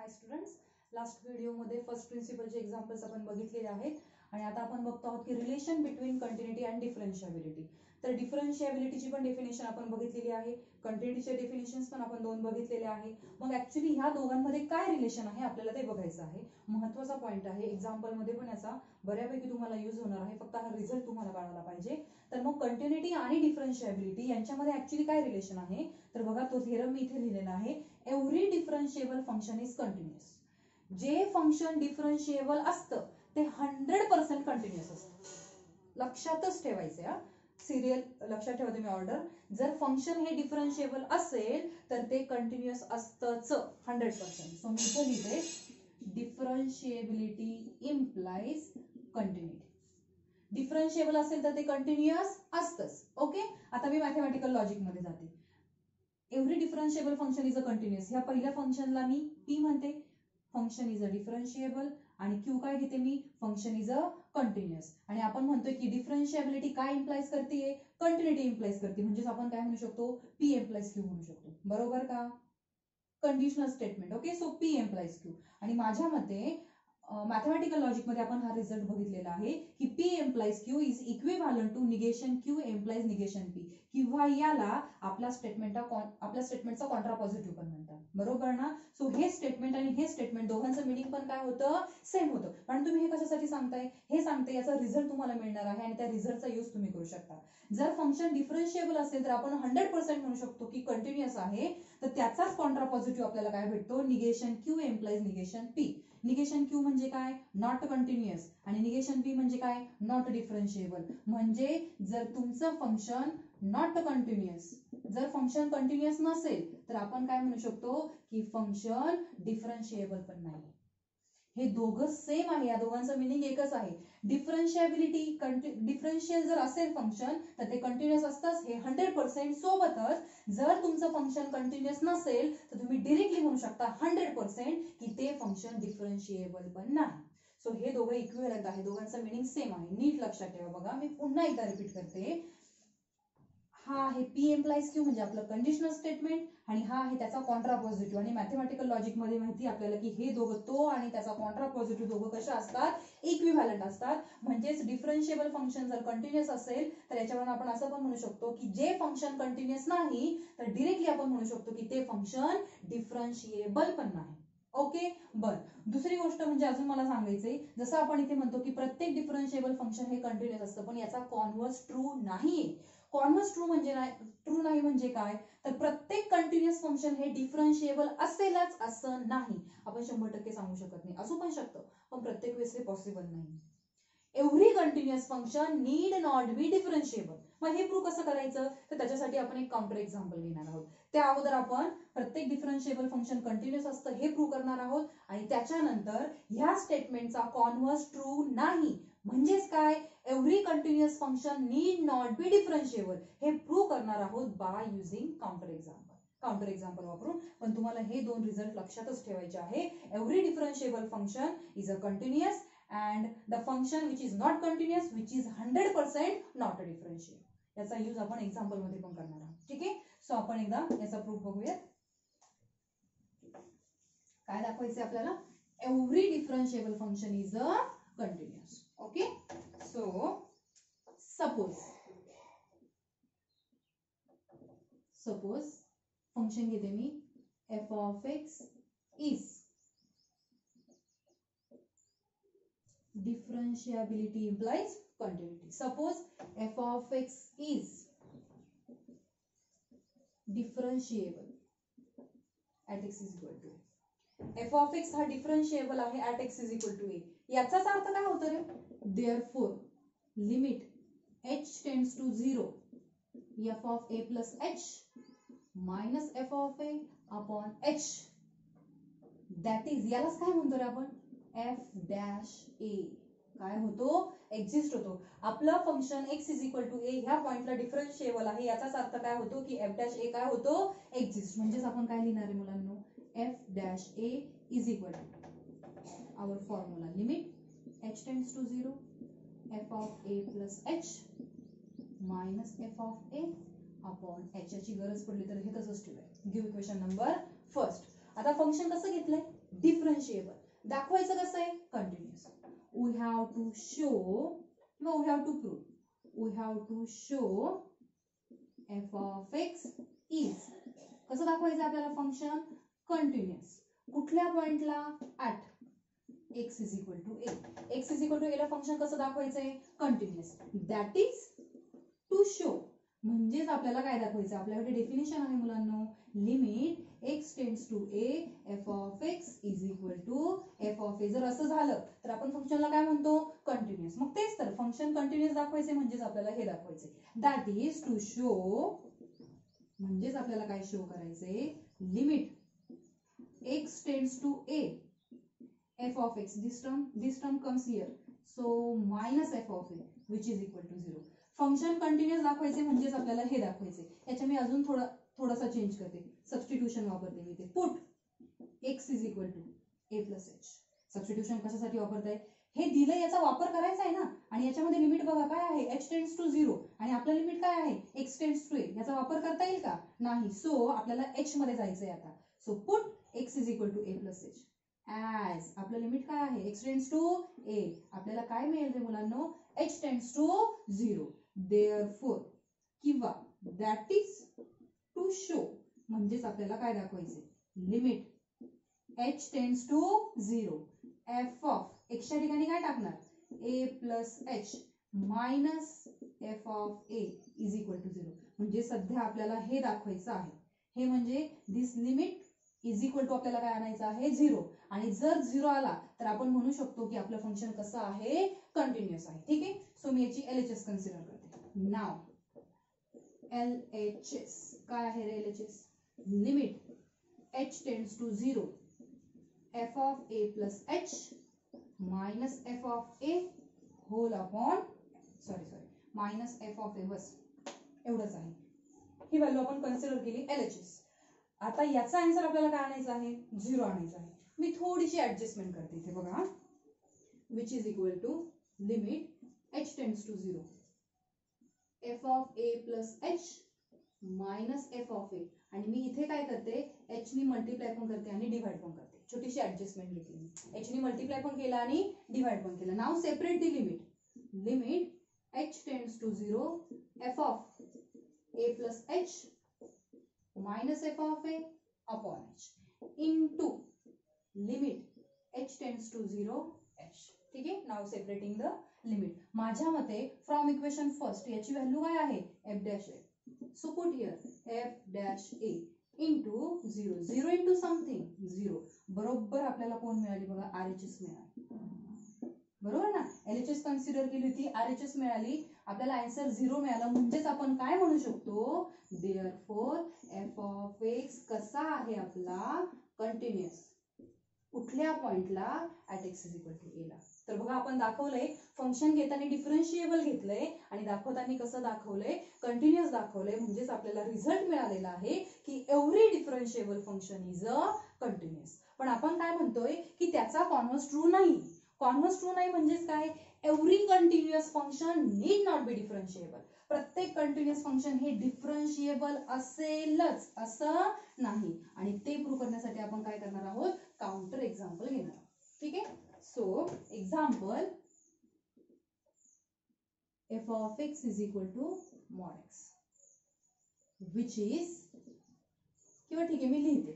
हाय students, last व्हिडिओमध्ये first प्रिन्सिपलचे examples आपण बघितलेले आहेत आणि आता आपण बघतो आहोत की रिलेशन बिटवीन कंटिन्युटी अँड डिफरन्शिएबिलिटी. तर डिफरन्शिएबिलिटीची पण डेफिनेशन आपण बघितलेली आहे, कंटिन्युटीचे डेफिनेशन्स पण आपण दोन बघितलेले आहे. मग ऍक्च्युली ह्या दोघांमध्ये काय रिलेशन आहे आपल्याला ते बघायचं आहे. महत्त्वाचा पॉईंट आहे, एक्झाम्पलमध्ये पण याचा बऱ्यापैकी तुम्हाला यूज होणार आहे, फक्त हा रिझल्ट तुम्हाला कळायला पाहिजे. तर मग कंटिन्युटी आणि डिफरन्शिएबिलिटी यांच्यामध्ये ऍक्च्युली काय रिलेशन आहे तर बघा, तो थेरम मी इथे लिहिलेला आहे. Every differentiable function is continuous. जे फंक्शन डिफरन्शिएबल असतं ते 100% कंटिन्युअस असतं. लक्षातच ठेवायचं आहे, सिरियल लक्षात ठेवा तुम्ही ऑर्डर. जर फंक्शन हे डिफरन्शिएबल असेल तर ते कंटिन्युअस असतंच 100%. सो मी इथे लिहिते डिफरन्शिएबिलिटी इम्प्लाइज कंटिन्युटी. डिफरन्शिएबल असेल तर ते कंटिन्युअस असतंच. ओके, आता मी मॅथमॅटिकल लॉजिक मध्ये जाते. Every differentiable function is a continuous. ह्या पहिल्या फंक्शनला मी पी म्हणते, फंक्शन इज अ डिफरन्शिएबल, आणि क्यू काय घेते मी, फंक्शन इज अ कंटिन्युअस. आणि आपण म्हणतोय की डिफरन्शिएबिलिटी काय इम्प्लाइज करते, कंटिन्युटी इम्प्लाइज करते. म्हणजेच आपण काय म्हणू शकतो, पी इम्प्लाइज क्यू म्हणू शकतो. बरोबर का, conditional statement. Okay, so P implies Q. आणि माझ्या मते मॅथमॅटिकल लॉजिक मध्ये आपण हा रिझल्ट बघितलेला आहे की P implies Q is equivalent to negation Q implies negation P, किंवा याला आपल्या स्टेटमेंटचा कॉन्ट्रा पॉझिटिव्ह पण म्हणतात. बरोबर ना. सो हे स्टेटमेंट आणि हे स्टेटमेंट दोघांचं मिनिंग पण काय होतं, सेम होतं. पण तुम्ही हे कशासाठी सांगताय, हे सांगते याचा रिझल्ट तुम्हाला मिळणार आहे आणि त्या रिझल्टचा यूज तुम्ही करू शकता. जर फंक्शन डिफरन्शिएबल असेल तर आपण 100% म्हणू शकतो की कंटिन्युअस आहे, तर त्याचाच कॉन्ट्रा पॉझिटिव्ह आपल्याला काय भेटतो, negation Q implies negation P. Negation Q म्हणजे काय, नॉट कंटिन्युअस, आणि निगेशन पी म्हणजे काय, नॉट डिफरन्शिएबल. म्हणजे जर तुमचं फंक्शन नॉट कंटिन्युअस, जर फंक्शन कंटिन्युअस नसेल तर आपण काय म्हणू शकतो की फंक्शन डिफरन्शिएबल पण नाही. हे दोघं सेम आहे, या दोघांचं मिनिंग एकच आहे. डिफरन्शिएबिलिटी डिफरन्शियल जर असेल फंक्शन तर ते कंटिन्युअस असतंच, हे 100%. सोबतच जर तुमचं फंक्शन कंटिन्युअस नसेल तर तुम्ही डिरेक्टली म्हणू शकता 100% की ते फंक्शन डिफरन्शिएबल पण नाही. सो हे दोघं इक्विव्हॅलंट आहे, दोघांचं मिनिंग सेम आहे. नीट लक्षात ठेवा. बघा, मी पुन्हा एकदा रिपीट करते. हा आहे पी एम्प्लाइज क्यू म्हणजे आपलं कंडिशनल स्टेटमेंट, आणि हा आहे त्याचा कॉन्ट्रा पॉझिटिव्ह. आणि मॅथमॅटिकल लॉजिक मध्ये माहिती आपल्याला की हे दोघं, तो आणि त्याचा कॉन्ट्रा पॉझिटिव्ह, दोघं कशा असतात, इक्विव्हॅलंट असतात. म्हणजेच डिफरन्शिएबल फंक्शन जर कंटिन्युअस असेल तर याच्यावर आपण असं पण म्हणू शकतो की जे फंक्शन कंटिन्युअस नाही तर डिरेक्टली आपण म्हणू शकतो की ते फंक्शन डिफरन्शिएबल पण नाही. ओके, बर. दुसरी गोष्ट म्हणजे अजून मला सांगायचंय, जसं आपण इथे म्हणतो की प्रत्येक डिफरन्शिएबल फंक्शन हे कंटिन्युअस असतं, पण याचा कॉन्व्हर्स ट्रू नाहीये. कॉन्व्हर्स ट्रू नाही म्हणजे काय, तर प्रत्येक कंटिन्युअस फंक्शन हे डिफरन्शिएबल असेलच असं नाही. आपण 100% सांगू शकत नाही, असू पण शकतं, पण प्रत्येक वेळेस हे पॉसिबल नाही. Every continuous function need not be differentiable. मग हे प्रूव्ह कसं करायचं, तर त्याच्यासाठी आपण एक काउंटर एक्झाम्पल घेणार आहोत. त्या अगोदर आपण प्रत्येक डिफरन्शिएबल फंक्शन कंटिन्युअस असतं हे प्रूव्ह करणार आहोत, आणि त्याच्यानंतर ह्या स्टेटमेंटचा कॉन्व्हर्स ट्रू नाही म्हणजेच काय, every continuous function need not be differentiable हे प्रूव्ह करणार आहोत बाय युझिंग काउंटर एक्झाम्पल वापरून. पण तुम्हाला हे दोन रिझल्ट लक्षातच ठेवायचे आहे. Every differentiable function is a continuous, and the function which is not continuous, which is 100% not a differentiable. याचा यूज आपण एक्झाम्पल मध्ये पण करणार आहोत. ठीक आहे, सो आपण एकदा याचा प्रूफ बघूयात. काय दाखवायचं आपल्याला, every differentiable function is a continuous. Okay, so suppose function घेते मी f of x is differentiability implies continuity. Suppose f of x is differentiable at x is equal to a. f of x हा डिफरन्शिएबल आहे at x is equal to a. याचाच अर्थ काय होतो रे, therefore limit h tends to 0 f of a plus h minus f of a upon h, that is, यालाच काय म्हणतो रे आपण, f dash a. काय होतो, एक्झिस्ट होतो. आपलं function x is equal to a ह्या पॉइंटला डिफरन्शिएबल आहे, याचाच अर्थ काय होतो की f dash a काय होतो, एक्झिस्ट. म्हणजेच आपण काय लिहिणार आहे मुलांनो, f dash a is equal to our formula limit h tends to 0 f of a plus h minus f of a upon h. याची गरज पडली तर हे तसंच ठेवूया. Give equation number first. आता आता फंक्शन कसं घेतलंय, डिफरन्शिएबल. दाखवायचं कसं आहे, continuous. We have to show किंवा we have to prove, we have to show F of X is, कसं दाखवायचं आपल्याला फंक्शन, कंटिन्युअस. कुठल्या पॉइंटला, at X is equal to A. X is equal to A ला फंक्शन कसं दाखवायचंय, continuous. That is to show, म्हणजेच आपल्याला काय दाखवायचं, आपल्याकडे डेफिनेशन आहे मुलांनो, limit X tends to A F of X is equal to F of A. जर असं झालं तर आपण फंक्शनला काय म्हणतो, कंटिन्युअस. मग तेच तर फंक्शन कंटिन्युअस दाखवायचे म्हणजेच आपल्याला हे दाखवायचे, दॅट इज टू शो, म्हणजेच आपल्याला काय शो करायचे, limit X tends to A F of X, this term comes here, so minus F of A which is equal to 0. फंक्शन कंटिन्युअस दाखवायचे म्हणजेच आपल्याला हे दाखवायचे. याच्या मी अजून थोडासा चेंज करते, सबस्टिट्यूशन वापरते मी ते. Put X is equal to A plus H. Substitution कशासाठी वापरताय, हे दिलंय याचा वापर करायचा आहे ना. आणि याच्यामध्ये लिमिट बघा काय आहे, एच टेंड्स टू 0 आणि आपलं लिमिट काय आहे, एक्स टेंड्स टू ए. याचा वापर करता येईल का, नाही. सो आपल्याला एच मध्ये जायचंय आता. So put X is equal to A plus H as, आपलं लिमिट काय आहे, एक्स टेंड्स टू ए. आपल्याला काय मिळेल रे मुलांनो, एच टेंड्स टू 0. Therefore किंवा दॅट इज टू शो, म्हणजेच आपल्याला काय दाखवायचे, limit H tends to 0 F of एक्सच्या ठिकाणी काय टाकणार, A plus H minus F of A is equal to 0. म्हणजे सध्या आपल्याला हे दाखवायचं आहे, हे म्हणजे this limit is equal to आपल्याला काय आणायचं आहे, 0. आणि जर 0 आला तर आपण म्हणू शकतो की आपलं फंक्शन कसं आहे, कंटिन्युअस आहे. ठीक आहे. सो मी याची LHS कन्सिडर करते. नाव LHS काय आहे रे, LHS limit h tends to 0 f of a plus h minus f of a whole upon minus f of a, बस एवढंच आहे. ही व्हॅल्यू आपण कन्सिडर केली LHS. आता याचा आन्सर आपल्याला काय आणायचा आहे, 0 आणायचा आहे. मी थोडीशी ऍडजस्टमेंट करते इथे बघा, which is equal to limit h tends to 0 F of A plus H minus F of A. आणि मी इथे काय करते, एच नी मल्टिप्लाय पण करते आणि डिवाइड पण करते. छोटीशी ऍडजस्टमेंट घेतली मी, एच नी मल्टिप्लाय पण केला आणि डिवाइड पण केला. Now separate the limit H tends to 0 F of A plus H minus F of A upon H into limit H tends to 0 H. ठीक आहे. Now separating the limit. माझ्या मते फ्रॉम इक्वेशन फर्स्ट याची value काय आहे, F dash A. So put here F dash A into 0. 0 into something 0. बरोबर आपल्याला कोण मिळाली बघा, RHS मिळाली. बरोबर ना, LHS कन्सिडर केली होती, RHS मिळाली, आपल्याला आन्सर 0 मिळालं. म्हणजेच आपण काय म्हणू शकतो, देअरफॉर एफ ऑफ एक्स कसा आहे आपला, कंटिन्युअस. कुठल्या पॉइंटला, at X is equal to A ला. तर बघा आपण दाखवलंय, फंक्शन घेताना डिफरन्शिएबल घेतलंय आणि दाखवताना कसं दाखवलंय, कंटिन्युअस दाखवलंय. म्हणजेच आपल्याला रिझल्ट मिळालेला आहे की every differentiable function is a continuous. पण आपण काय म्हणतोय की त्याचा कॉन्व्हर्स ट्रू नाही. कॉन्व्हर्स ट्रू नाही म्हणजेच काय, every continuous function need not be differentiable. प्रत्येक कंटिन्युअस फंक्शन हे डिफरन्शिएबल असेलच असं नाही. आणि ते प्रूव्ह करण्यासाठी आपण काय करणार आहोत, काउंटर एक्झाम्पल घेणार आहोत. ठीक आहे. So example f of x is equal to mod x which is, किंवा ठीक आहे मी लिहिते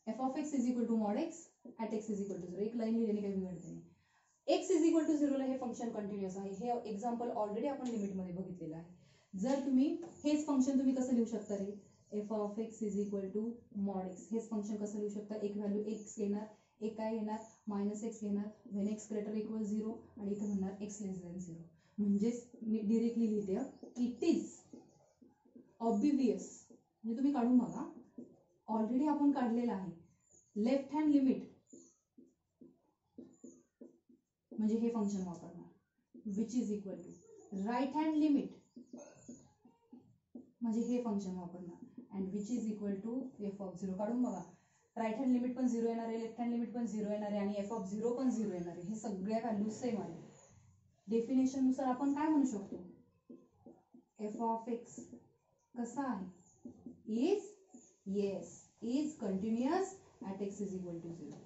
f of x is equal to mod x at x is equal to 0. एक लाईन लिहिल्याने काही बिघडत नाही. x is equal to 0 ला हे फंक्शन कंटिन्युअस आहे. हे एक्झाम्पल ऑलरेडी आपण लिमिट मध्ये बघितलेलं आहे. जर तुम्ही हेच फंक्शन तुम्ही कसं लिहू शकता रे, f of x is equal to mod x. हेच फंक्शन कसं लिहू शकता, एक व्हॅल्यू x घेणार, एक काय घेणार, मायनस एक्स घेणार, व्हेन एक्स ग्रेटर इक्वल 0 आणि इथे म्हणणार एक्स लेस दॅन 0. म्हणजेच मी डिरेक्टली लिहिते, इट इज ऑब्वियस. म्हणजे तुम्ही काढून बघा, ऑलरेडी आपण काढलेला आहे. लेफ्ट हँड लिमिट म्हणजे हे फंक्शन वापरणार, which is equal to right hand limit म्हणजे हे फंक्शन वापरणार, and which is equal to F of 0. काढून बघा, राईट हँड लिमिट पण 0 येणार आहे, लेफ्ट हँड लिमिट पण 0 येणार आहे आणि एफ ऑफ 0 पण 0 येणार आहे. हे सगळ्या व्हॅल्यू सेम आहे. डेफिनेशन नुसार आपण काय म्हणू शकतो, एफ ऑफ एक्स कसा आहे, is, yes, is continuous at x is equal to 0.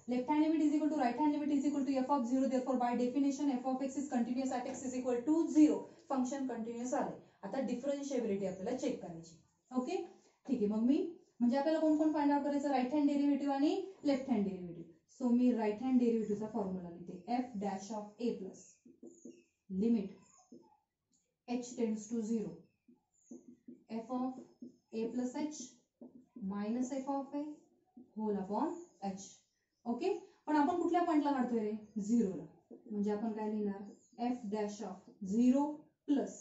Left hand limit is equal to right hand limit is equal to f of 0. Therefore by definition f of x is continuous at x is equal to 0. फंक्शन continuous आले. आता डिफरन्शिएबिलिटी आपल्याला check करायची. Okay ठीक आहे. मग मी म्हणजे आपल्याला कोण कोण फाइंड आउट करायचं, राईट हँड डेरिव्हेटिव्ह आणि लेफ्ट हँड डेरिव्हेटिव्ह. सो मी राईट हँड डेरिव्हेटिव्हचा फॉर्म्युला लिहिते, F dash of A plus limit h tends to 0 f of a plus h minus f of a whole upon h. Okay पण आपण कुठल्या पॉइंटला काढतोय रे, 0 ला. म्हणजे आपण काय लिहिणार, f dash of 0 plus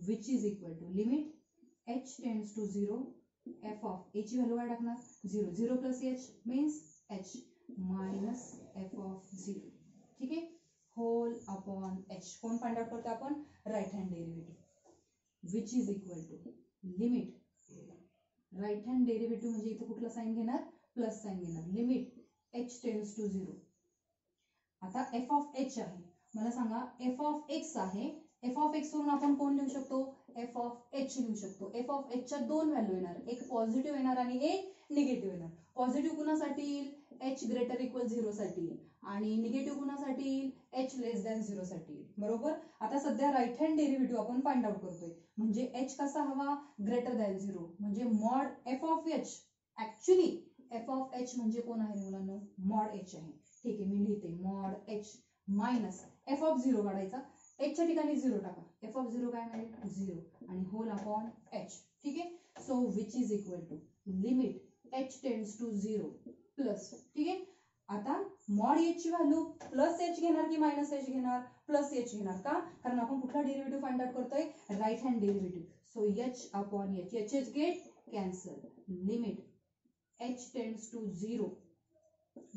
which is equal to limit h tends to 0 f of a ची व्हॅल्यू काय टाकणार, 0. 0 plus h means h minus f of 0. ठीक आहे, होल अपॉन h. कोण फाइंड आउट करतो आपण, right hand derivative. Which is equal to limit, right hand derivative म्हणजे इथे कुठला साइन घेणार, प्लस साइन घेणार, लिमिट h टेंड्स टू 0. आता f ऑफ h आहे, मला सांगा f ऑफ x आहे. f ऑफ x वरून आपण कोण लिहू शकतो, f ऑफ h लिहू शकतो. f ऑफ h च्या दोन व्हॅल्यू येणार, एक पॉझिटिव्ह येणार आणि एक निगेटिव्ह येणार. पॉझिटिव्ह कुणासाठी येईल, h ग्रेटर इक्वल 0 साठी येईल आणि निगेटिव्ह कुणासाठी येईल, h लेस दॅन 0 साठी येईल. बरोबर. आता सध्या राईट हँड डेरिव्हेटिव्ह आपण फाइंड आउट करतोय. म्हणजे h कसा हवा, ग्रेटर दॅन 0. म्हणजे mod f of h, actually f of h म्हणजे कोण आहे मुलांनो, मॉड h आहे. ठीक आहे, मी लिहिते mod h minus f of 0 काढायचा, h च्या ठिकाणी 0 टाका, f ऑफ 0 काय मिळेल, 0 आणि होल अपॉन h. ठीक आहे, so which is equal to limit h tends to 0 plus. ठीक आहे, आता मॉड h ची व्हॅल्यू प्लस h घेणार की मायनस h घेणार, प्लस h घेणार. का, कारण आपण कुठला डेरिव्हेटिव्ह फाइंड आउट करतोय, right hand derivative. So h upon h, h get cancel, limit h tends to 0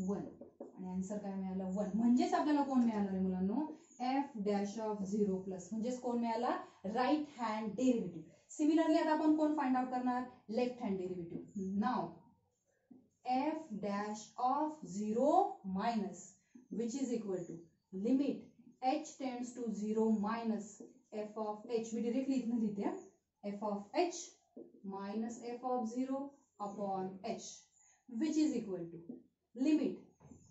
1 आणि आन्सर काय मिळाला, 1. म्हणजेच आपल्याला कोण मिळालं रे मुलांनो, f डॅश ऑफ 0 प्लस. म्हणजेच कोण मिळाला, राईट हँड डेरिव्हेटिव्ह. सिमिलरली आता आपण कोण फाइंड आउट करणार, लेफ्ट हँड डेरिव्हेटिव्ह. नाव f dash of 0 minus which is equal to limit h tends to 0 minus f of h. मी डायरेक्टली इथनं लिहिते, f of h minus f of 0 upon h which is equal to limit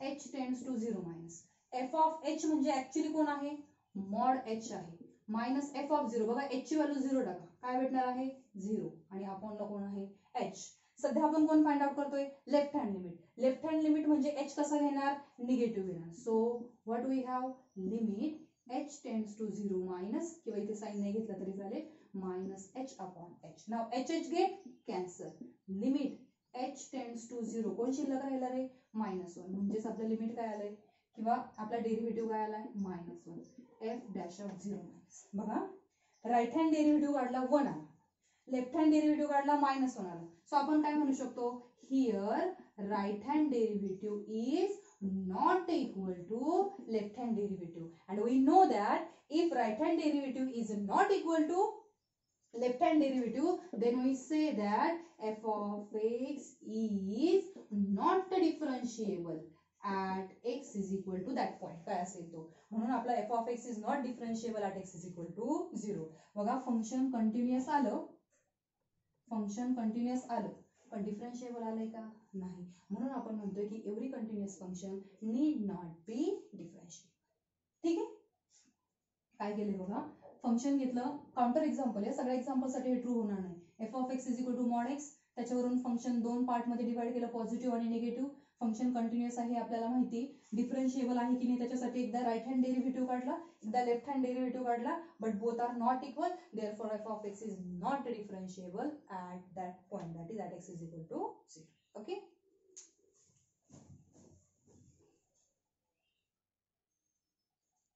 h tends to 0 minus f of h म्हणजे actually कोण आहे, mod h आहे, minus f of 0. बघा h ची value 0 टाका, काय भेटणार आहे, 0 आणि अपॉनला कोण आहे, h. सध्या आपण कोण फाइंड आउट करतोय, left hand limit. Left hand limit म्हणजे h कसा घेणार, निगेटिव्ह घेणार. So what we have, limit h tends to 0 minus, किंवा इथे साइन नाही घेतला तरी चालेल, मायनस h अपॉन h. नाव h get cancel, limit h tends to 0 कोण शिल्लक राहिला रे, -1. म्हणजेच आपलं लिमिट काय आलंय, किंवा आपला डेरिव्हेटिव्ह काय आलाय, -1. f dash of 0 minus. बघा राईट हँड डेरिव्हेटिव्ह काढला 1 आला, लेफ्ट हँड डेरिव्हेटिव्ह काढला -1 आला. सो आपण काय म्हणू शकतो, here right hand derivative is not equal to left hand derivative, and we know that if right hand derivative is not equal to left hand derivative, then we say that f of x is not differentiable at x is equal to that point. काय असेल तो, म्हणून आपला f of x is not differentiable at x is equal to 0. बघा function continuous आलं, function continuous आलं, पण डिफरन्शिएबल आलंय का, नाही. म्हणून आपण म्हणतोय की every continuous function need not be differentiable. ठीक आहे, काय केले बघा, फंक्शन घेतलं, काउंटर एक्झाम्पल आहे, सगळ्या एक्झाम्पल साठी हे ट्रू होणार नाही. f of x is equal to mod x, त्याच्यावरून फंक्शन दोन पार्ट मध्ये डिवाइड केलं, पॉझिटिव्ह आणि निगेटिव्ह. फंक्शन कंटिन्युअस आहे आपल्याला माहिती, डिफरन्शिएबल आहे की नाही त्याच्यासाठी एकदा राईट हँड डेरिव्हेटिव्ह काढला, एकदा लेफ्ट हँड डेरिव्हेटिव्ह काढला, but both are not equal, therefore f of x is not differentiable at that point, that is at x is equal to 0. Okay.